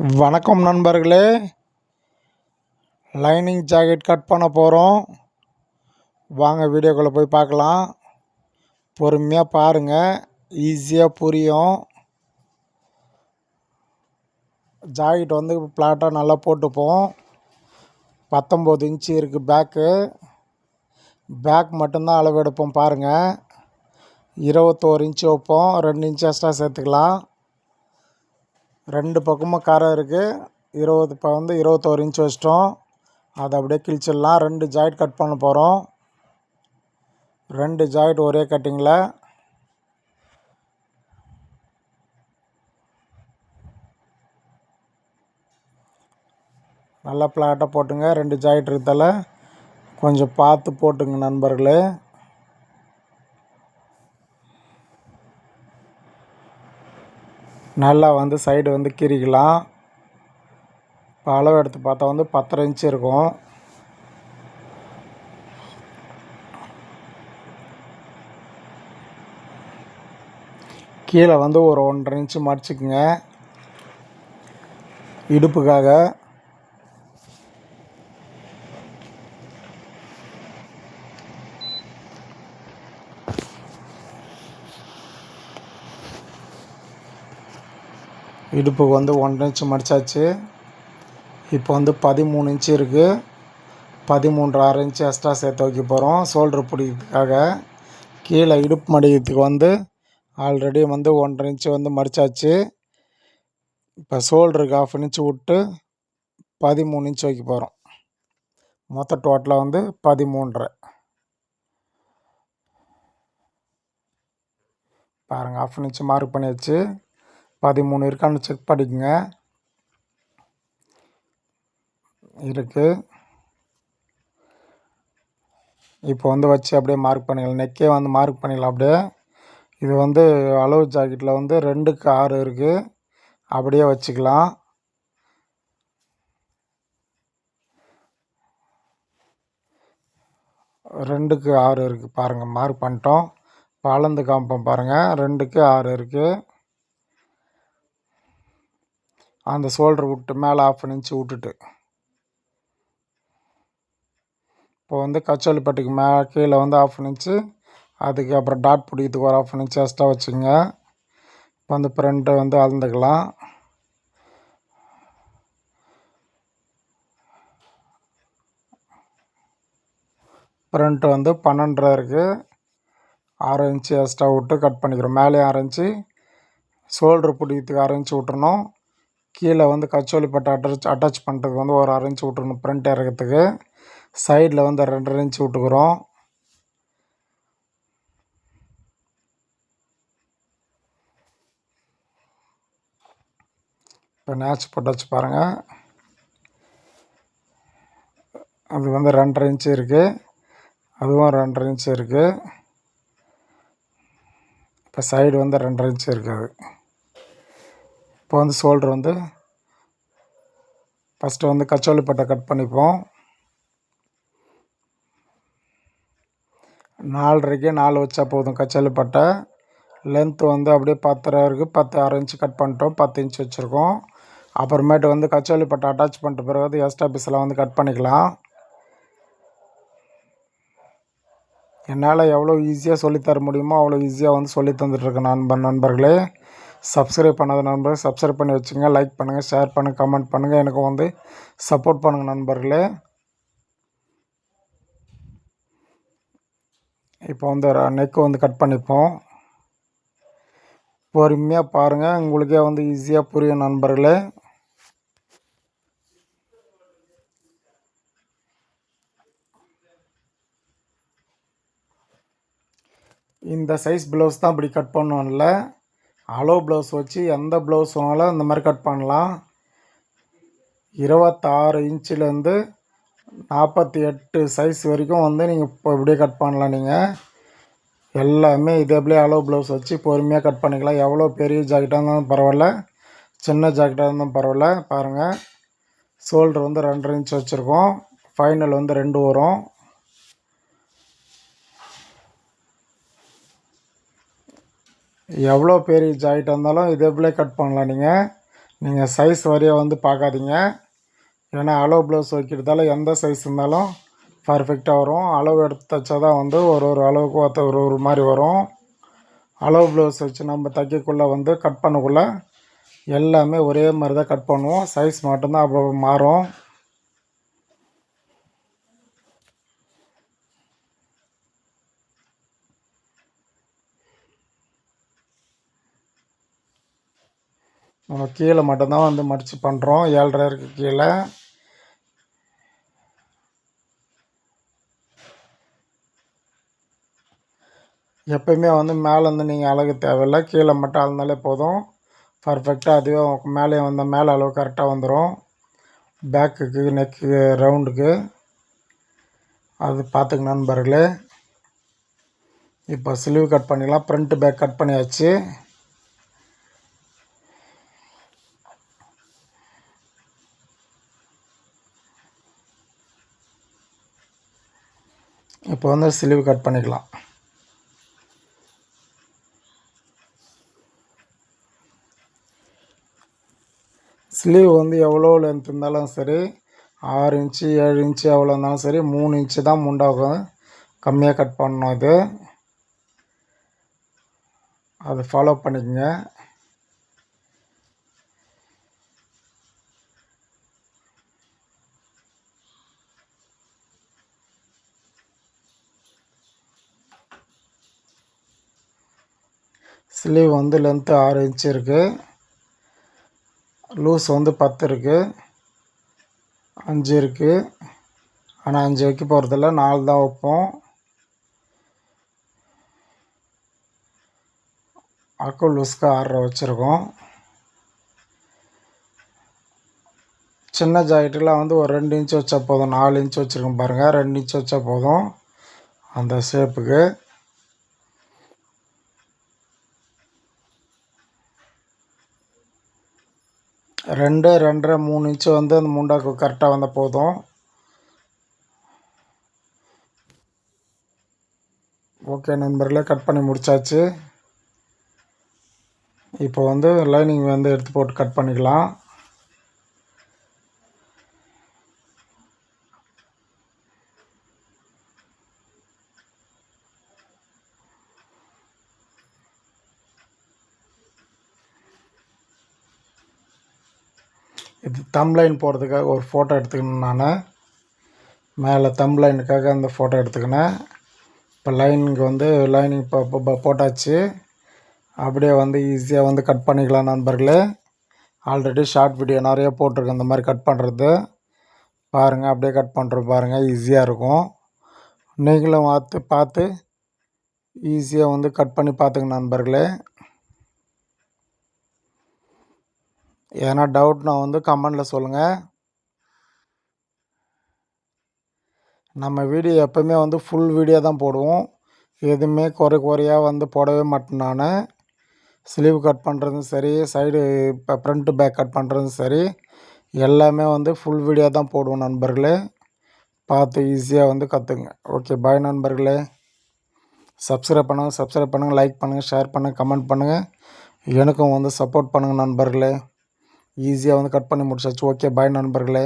வணக்கம் நண்பர்களே. Lining jacket cut பண்ண போகிறோம். வாங்க வீடியோக்குள்ளே போய் பார்க்கலாம். பொறுமையாக பாருங்கள், ஈஸியாக புரியும். ஜாக்கெட் வந்து பிளாட்டாக நல்லா போட்டுப்போம். 19 இன்ச்சு இருக்குது பேக் மட்டும்தான் அளவு எடுப்போம். பாருங்கள், 21 இன்ச்சு வைப்போம். 2 இன்ச்சு எக்ஸ்ட்ரா சேர்த்துக்கலாம். ரெண்டு பக்கமும் கரை இருக்குது. 21 இன்ச்சு வச்சிட்டோம். அதை அப்படியே கிழிச்சிடலாம். 2 ஜாயிண்ட் கட் பண்ண போகிறோம். 2 ஜாயிண்ட் ஒரே கட்டிங்கில். நல்லா பிளாட்டாக போட்டுங்க. 2 ஜாயிண்ட் இருக்கிறதால கொஞ்சம் பார்த்து போட்டுங்க நண்பர்களே. நல்லா வந்து சைடு வந்து கீறிக்கலாம். இப்போ அளவு எடுத்து பார்த்தா வந்து 10.5 இன்ச்சு இருக்கும். கீழே வந்து ஒரு 1.5 இன்ச்சு மடிச்சுக்குங்க இடுப்புக்காக. இடுப்புக்கு வந்து 1.5 இன்ச்சு மடித்தாச்சு. இப்போ வந்து 13 இன்ச்சு இருக்குது. 13.5 இன்ச்சு எக்ஸ்ட்ரா சேர்த்து வைக்க போகிறோம் ஷோல்ட்ரு பிடிக்கிறதுக்காக. கீழே இடுப்பு மடிக்கிறதுக்கு வந்து ஆல்ரெடி வந்து 1.5 இன்ச்சு வந்து மடித்தாச்சு. இப்போ ஷோல்டருக்கு 1/2 இன்ச்சு விட்டு 13 இன்ச்சு வைக்க போகிறோம். மொத்தம் டோட்டலாக வந்து 13.5. பாருங்கள், 1/2 இன்ச்சு மார்க் பண்ணியாச்சு. 13 இருக்கான்னு செக் பண்ணிக்கோங்க. இருக்குது. இப்போ வந்து வச்சு அப்படியே மார்க் பண்ணிக்கலாம். நெக்கே வந்து மார்க் பண்ணிக்கலாம் அப்படியே. இது வந்து அளவு ஜாக்கெட்டில் வந்து 2க்கு 6 இருக்குது. அப்படியே வச்சுக்கலாம். ரெண்டுக்கு 6 இருக்குது. பாருங்கள், மார்க் பண்ணிட்டோம். இப்போ அளந்து காமிப்போம் பாருங்கள். 2க்கு 6 இருக்குது. அந்த ஷோல்டர் விட்டு மேலே 1/2 இன்ச்சு விட்டுட்டு இப்போ வந்து கச்சோலி பட்டிக்கு மேலே கீழே வந்து 1/2 இன்ச்சு, அதுக்கு அப்புறம் டாட் பிடிக்கிறதுக்கு ஒரு 1/2 இன்ச்சு எக்ஸ்ட்ரா வச்சுங்க. இப்போ வந்து ஃப்ரண்ட்டை வந்து அளந்துக்கலாம். ஃப்ரண்ட்டு வந்து 12.5 இருக்குது. 6 இன்ச்சு எக்ஸ்ட்ரா விட்டு கட் பண்ணிக்கிறோம். மேலே 6 இன்ச்சு, ஷோல்ட்ரு பிடிக்கிறதுக்கு 1/2 இன்ச்சு விட்டுறணும். கீழே வந்து கச்சோலி பட்டை அட்டாச் பண்ணுறதுக்கு வந்து ஒரு 1/2 இன்ச்சு விட்டுறணும். ஃப்ரண்ட் இறக்கிறதுக்கு சைடில் வந்து 2.5 இன்ச்சு விட்டுக்கிறோம். இப்போ நேச்சு போட்டாச்சு பாருங்கள். அது வந்து 2.5 இன்ச்சு இருக்குது. அதுவும் 2.5 இன்ச்சு இருக்குது. இப்போ சைடு வந்து 2.5 இன்ச்சு இருக்குது. இப்போ வந்து ஷோல்ட்ரு வந்து ஃபஸ்ட்டு வந்து கச்சோலி பட்டை கட் பண்ணிப்போம். 4.5க்கு 4 வச்சா போதும் கச்சோலி பட்டை. லென்த்து வந்து அப்படியே 10.5 இருக்குது. 10 இன்ச்சு கட் பண்ணிட்டோம். 10 இன்ச்சு வச்சுருக்கோம். அப்புறமேட்டு வந்து கச்சோலி பட்டை அட்டாச் பண்ணிட்ட பிறகு எக்ஸ்ட்ரா பீஸெல்லாம் வந்து கட் பண்ணிக்கலாம். என்னால் எவ்வளோ ஈஸியாக சொல்லித்தர முடியுமோ அவ்வளோ ஈஸியாக வந்து சொல்லி தந்துட்டுருக்கேன் நண்பர்களே. சப்ஸ்கிரைப் பண்ணாத நண்பர்கள் சப்ஸ்கிரைப் பண்ணி வச்சுங்க. லைக் பண்ணுங்கள், ஷேர் பண்ணுங்கள், கமெண்ட் பண்ணுங்கள். எனக்கு வந்து சப்போர்ட் பண்ணுங்கள் நண்பர்களே. இப்போ வந்து நெக்கு வந்து கட் பண்ணிப்போம். பொறுமையாக பாருங்கள், உங்களுக்கே வந்து ஈஸியாக புரியும் நண்பர்களே. இந்த சைஸ் ப்ளவுஸ் தான் இப்படி கட் பண்ணோம்ல. அளவு ப்ளவுஸ் வச்சு எந்த ப்ளவுஸ் வேணாலும் இந்த மாதிரி கட் பண்ணலாம். 26 இன்ச்சிலேருந்து 48 சைஸ் வரைக்கும் வந்து நீங்கள் இப்போ இப்படியே கட் பண்ணலாம். நீங்கள் எல்லாமே இதே அளவு ப்ளவுஸ் வச்சு பொறுமையாக கட் பண்ணிக்கலாம். எவ்வளோ பெரிய ஜாக்கெட்டாக இருந்தாலும் பரவாயில்ல, சின்ன ஜாக்கெட்டாக இருந்தாலும் பரவாயில்ல. பாருங்கள், ஷோல்ட்ரு வந்து 2.5 இன்ச் வச்சுருக்கோம். ஃபைனல் வந்து 2 வரும். எவ்வளோ பெரிய ஜாக்கெட்டாக இருந்தாலும் இதே கட் பண்ணலாம். நீங்கள் நீங்கள் சைஸ் வரைய வந்து பார்க்காதீங்க. ஏன்னா அளவு ப்ளவுஸ் வைக்கிறதால எந்த சைஸ் இருந்தாலும் பர்ஃபெக்டாக வரும். அளவு எடுத்து தைச்சா தான் வந்து ஒரு அளவுக்கு ஒரு மாதிரி வரும். அளவு ப்ளவுஸ் வச்சு நம்ம தைக்கக்குள்ளே வந்து கட் பண்ணக்குள்ளே எல்லாமே ஒரே மாதிரி தான் கட் பண்ணுவோம். சைஸ் மட்டும்தான் அப்போ மாறும். நம்ம கீழே மட்டும்தான் வந்து மடித்து பண்ணுறோம். 7.5 கீழே. எப்போயுமே வந்து மேலேருந்து நீங்கள் அழகு தேவையில்லை, கீழே மட்டும் அளந்தாலே போதும். பர்ஃபெக்டாக அதுவே மேலே வந்த மேலே அளவு கரெக்டாக வந்துடும். பேக்குக்கு நெக்கு ரவுண்டுக்கு அது பார்த்துங்க நண்பர்களே. இப்போ ஸ்லீவ் கட் பண்ணிடலாம். ஃப்ரண்ட்டு பேக் கட் பண்ணியாச்சு. இப்போ வந்து ஸ்லீவ் கட் பண்ணிக்கலாம். ஸ்லீவ் வந்து எவ்வளோ லென்த் இருந்தாலும் சரி, 6 இன்ச்சு 7 இன்ச்சு எவ்வளோ இருந்தாலும் சரி, 3 இன்ச்சு தான் முண்டாகும். கம்மியாக கட் பண்ணணும். இது அதை ஃபாலோ பண்ணிக்கங்க. ஸ்லீவ் வந்து லென்த்து 6 இன்ச்சு இருக்குது. லூஸ் வந்து 10 இருக்குது, 5 இருக்குது. ஆனால் 5 வைக்க போகிறதில்ல, 4 தான் வைப்போம். அக்கு லூஸ்க்கு 6.5 வச்சுருக்கோம். சின்ன ஜாக்கெட்டுலாம் வந்து ஒரு 2 இன்ச்சு வச்சா போதும். 4 இன்ச்சு வச்சுருக்கோம் பாருங்கள். 2 இன்ச்சு வச்சா போதும் அந்த ஷேப்புக்கு. 2, 2.5, 3 இன்ச்சு வந்து அந்த முண்டாக்கு கரெக்டாக வந்தால் போதும். ஓகே நண்பர்களே, கட் பண்ணி முடித்தாச்சு. இப்போ வந்து லைனிங் வந்து எடுத்து போட்டு கட் பண்ணிக்கலாம். இது தம்ப்லைன் போடுறதுக்காக ஒரு ஃபோட்டோ எடுத்துக்கணும். நான் மேலே தம்ப்லைனுக்காக அந்த ஃபோட்டோ எடுத்துக்கினேன். இப்போ லைனிங் வந்து லைனிங் இப்போ போட்டாச்சு. அப்படியே வந்து ஈஸியாக வந்து கட் பண்ணிக்கலாம் நண்பர்களே. ஆல்ரெடி ஷார்ட் வீடியோ நிறைய போட்டிருக்கேன் இந்த மாதிரி கட் பண்ணுறது. பாருங்கள், அப்படியே கட் பண்ணுறோம் பாருங்கள், ஈஸியாக இருக்கும். நீங்களும் பார்த்து ஈஸியாக வந்து கட் பண்ணி பார்த்துங்க நண்பர்களே. ஏன்னா டவுட்னா வந்து கமெண்டில் சொல்லுங்கள். நம்ம வீடியோ எப்போவுமே வந்து ஃபுல் வீடியோ தான் போடுவோம். எதுவுமே குறையாக வந்து போடவே மாட்டேன் நான். ஸ்லீவ் கட் பண்ணுறதும் சரி, சைடு இப்போ ஃப்ரண்ட்டு பேக் கட் பண்ணுறதும் சரி, எல்லாமே வந்து ஃபுல் வீடியோ தான் போடுவோம் நண்பர்களே. பார்த்து ஈஸியாக வந்து கற்றுங்க. ஓகே, பாய் நண்பர்களே. சப்ஸ்கிரைப் பண்ணுங்கள், லைக் பண்ணுங்கள், ஷேர் பண்ணுங்கள், கமெண்ட் பண்ணுங்கள். எனக்கும் வந்து சப்போர்ட் பண்ணுங்கள் நண்பர்களே. ஈஸியாக வந்து கட் பண்ணி முடிச்சாச்சு. ஓகே, பாய் நண்பர்களே.